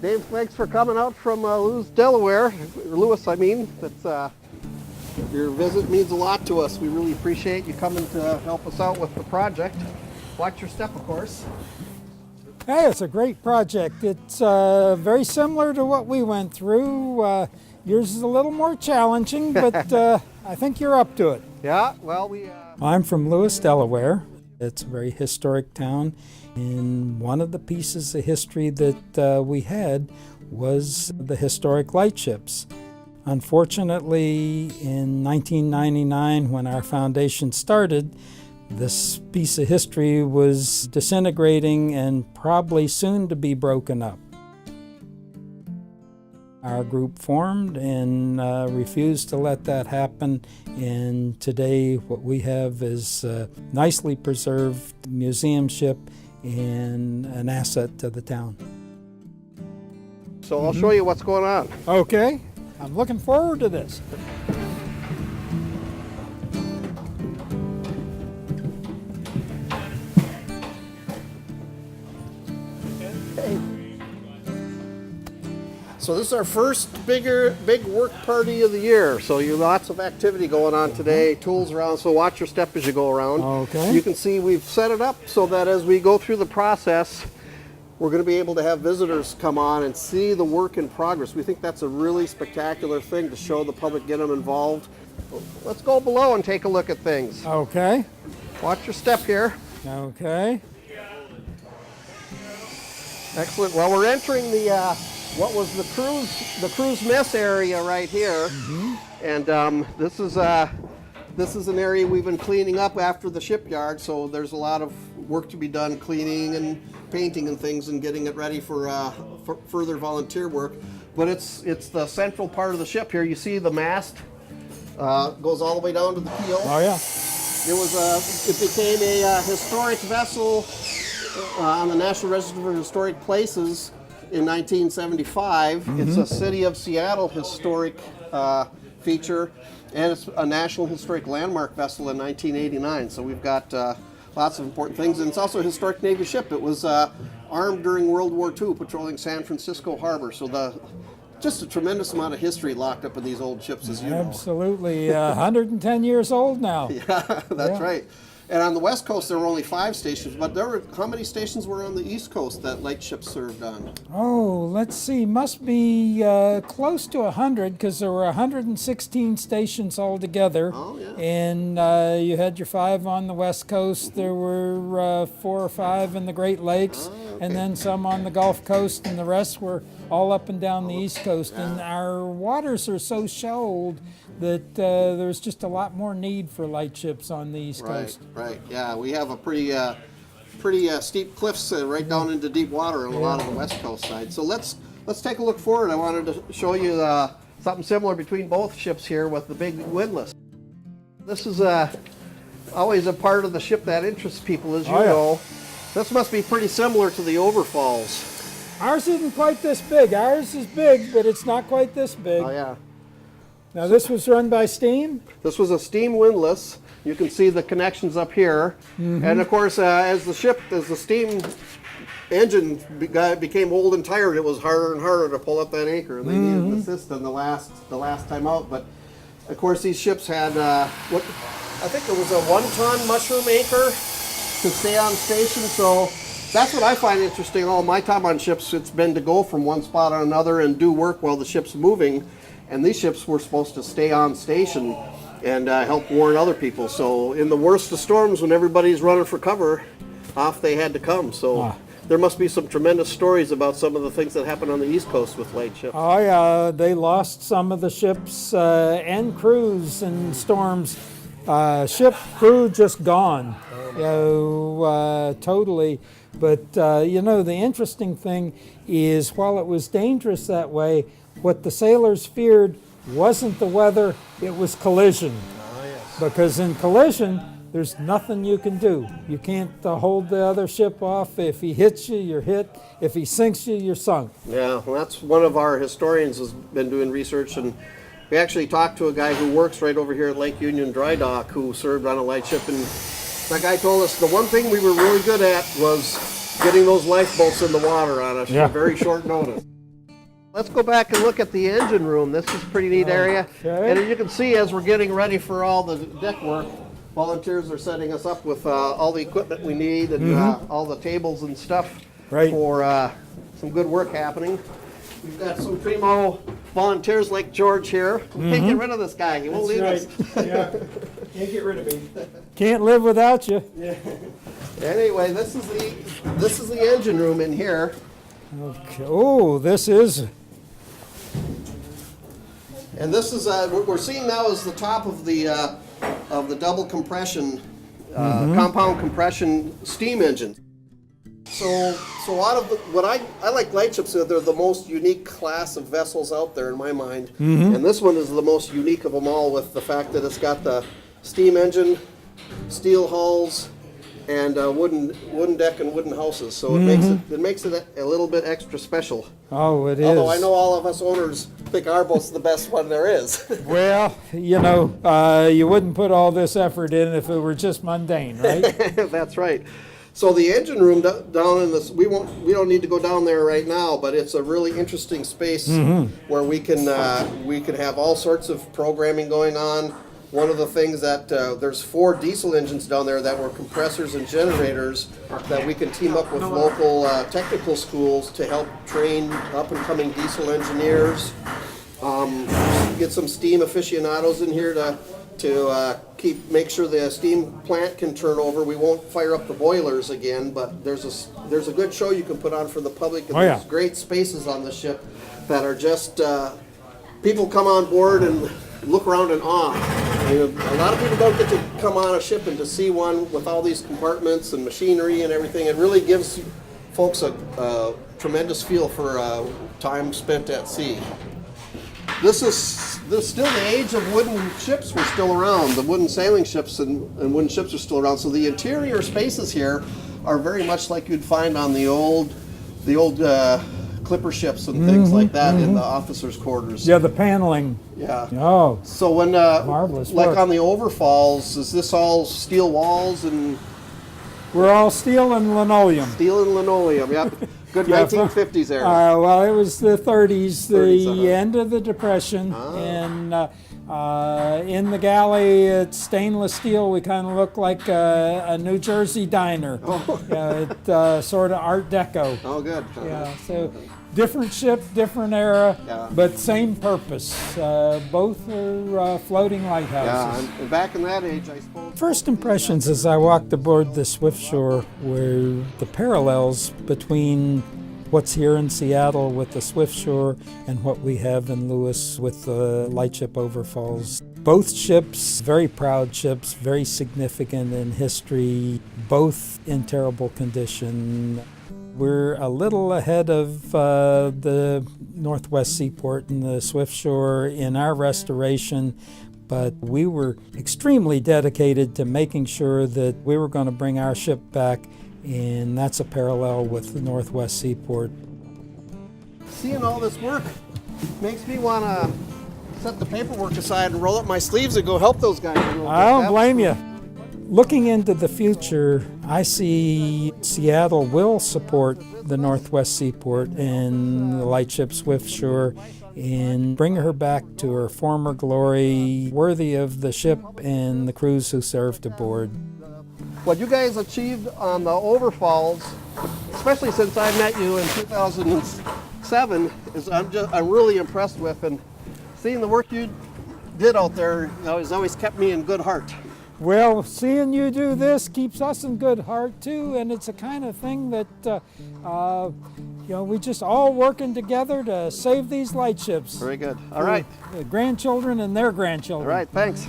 Dave, thanks for coming out from Lewis, Delaware. Lewis, I mean. That's, your visit means a lot to us. We really appreciate you coming to help us out with the project. Watch your step, of course. Hey, it's a great project. It's very similar to what we went through. Yours is a little more challenging, but I think you're up to it. Yeah, well, I'm from Lewis, Delaware. It's a very historic town, and one of the pieces of history that we had was the historic lightships. Unfortunately, in 1999, when our foundation started, this piece of history was disintegrating and probably soon to be broken up. Our group formed and refused to let that happen, and today what we have is a nicely preserved museum ship and an asset to the town. So I'll show you what's going on. Okay, I'm looking forward to this. So this is our first big work party of the year. So you lots of activity going on today, tools around, so watch your step as you go around. Okay. You can see we've set it up so that as we go through the process, we're going to be able to have visitors come on and see the work in progress. We think that's a really spectacular thing to show the public, get them involved. Let's go below and take a look at things. Okay. Watch your step here. Okay. Excellent. Well, we're entering the what was the cruise mess area right here, and this is an area we've been cleaning up after the shipyard. So there's a lot of work to be done, cleaning and painting and things, and getting it ready for further volunteer work. But it's the central part of the ship here. You see the mast goes all the way down to the keel. Oh yeah. It became a historic vessel on the National Register of Historic Places in 1975. It's a City of Seattle historic feature, and it's a National Historic Landmark vessel in 1989. So we've got lots of important things, and it's also a historic Navy ship. It was armed during World War II, patrolling San Francisco Harbor. So just a tremendous amount of history locked up in these old ships, as you know. Absolutely, 110 years old now. Yeah, that's right. And on the West Coast, there were only 5 stations, but how many stations were on the East Coast that Lightship served on? Oh, let's see, must be close to 100, because there were 116 stations altogether. Oh, yeah. And you had your 5 on the West Coast, there were 4 or 5 in the Great Lakes, okay. and then some on the Gulf Coast, and the rest were all up and down the East Coast. Yeah. And our waters are so shoaled that there's just a lot more need for lightships on the East Coast. Right, yeah. We have a pretty steep cliffs right down into deep water on a lot of the West Coast side. So let's take a look forward. I wanted to show you something similar between both ships here with the big windlass. This is always a part of the ship that interests people, as you know. This must be pretty similar to the overfalls. Ours isn't quite this big. Ours is big, but it's not quite this big. Oh, yeah. Now this was run by steam? This was a steam windlass. You can see the connections up here. And of course, as the steam engine became old and tired, it was harder and harder to pull up that anchor. They needed an assist on the last time out. But of course, these ships had what I think it was a 1-ton mushroom anchor to stay on station. So that's what I find interesting. All my time on ships, it's been to go from one spot on another and do work while the ship's moving. And these ships were supposed to stay on station and help warn other people. So in the worst of storms, when everybody's running for cover, off they had to come. So there must be some tremendous stories about some of the things that happened on the East Coast with Lightships. Oh yeah, they lost some of the ships and crews in storms. Ship crew just gone, totally. But the interesting thing is, while it was dangerous that way, what the sailors feared wasn't the weather, it was collision. Oh, yes. Because in collision, there's nothing you can do. You can't hold the other ship off. If he hits you, you're hit. If he sinks you, you're sunk. Yeah, well, that's one of our historians has been doing research, and we actually talked to a guy who works right over here at Lake Union Dry Dock who served on a lightship, and that guy told us the one thing we were really good at was getting those lifeboats in the water on a very short notice. Let's go back and look at the engine room. This is a pretty neat area. Okay. And as you can see, as we're getting ready for all the deck work, volunteers are setting us up with all the equipment we need and all the tables and stuff for some good work happening. We've got some primo volunteers like George here. We can't get rid of this guy. He won't leave us. Yeah. Can't get rid of me. Can't live without you. Yeah. Anyway, this is the engine room in here. Okay. Oh, this is. And this is what we're seeing now is the top of the double compression, compound compression steam engine. So a lot of what I like Lightships. They're the most unique class of vessels out there in my mind. And this one is the most unique of them all, with the fact that it's got the steam engine, steel hulls, and wooden deck and wooden houses. So it makes it a little bit extra special. Oh, it is. Although I know all of us owners think our boat's the best one there is. Well, you know, you wouldn't put all this effort in if it were just mundane, right? That's right. So the engine room down in this, we don't need to go down there right now, but it's a really interesting space where we can have all sorts of programming going on. One of the things that there's 4 diesel engines down there that were compressors and generators that we can team up with local technical schools to help train up and coming diesel engineers. Get some steam aficionados in here to make sure the steam plant can turn over. We won't fire up the boilers again, but there's a good show you can put on for the public. And there's great spaces on the ship that are just people come on board and look around in awe. I mean, a lot of people don't get to come on a ship and to see one with all these compartments and machinery and everything. It really gives folks a tremendous feel for time spent at sea. This is still the age of wooden ships were still around. The wooden sailing ships and wooden ships are still around. So the interior spaces here are very much like you'd find on the old clipper ships and things like that in the officers' quarters. Yeah, the paneling. Yeah. Oh. So when marvelous like work. on the overfalls, is this all steel walls and We're all steel and linoleum. steel and linoleum? Yep. Good 1950s era. Well, it was the 30s, the 30s, end of the Depression, and in the galley, it's stainless steel. We kind of look like a New Jersey diner. It's sort of Art Deco. Oh, good. Yeah, so different ship, different era, but same purpose. Both are floating lighthouses. Yeah, and back in that age, I suppose. First impressions as I walked aboard the Swiftsure were the parallels between what's here in Seattle with the Swiftsure and what we have in Lewis with the Lightship Overfalls. Both ships, very proud ships, very significant in history, both in terrible condition. We're a little ahead of the Northwest Seaport and the Swiftsure in our restoration, but we were extremely dedicated to making sure that we were going to bring our ship back, and that's a parallel with the Northwest Seaport. Seeing all this work makes me want to set the paperwork aside and roll up my sleeves and go help those guys. I don't blame you. Looking into the future, I see Seattle will support the Northwest Seaport and the Lightship Swiftsure and bring her back to her former glory, worthy of the ship and the crews who served aboard. What you guys achieved on the overfalls, especially since I met you in 2007, is I'm really impressed with, and seeing the work you did out there has always kept me in good heart. Well, seeing you do this keeps us in good heart too, and it's a kind of thing that we just all working together to save these lightships. Very good. All right. The grandchildren and their grandchildren. All right, thanks.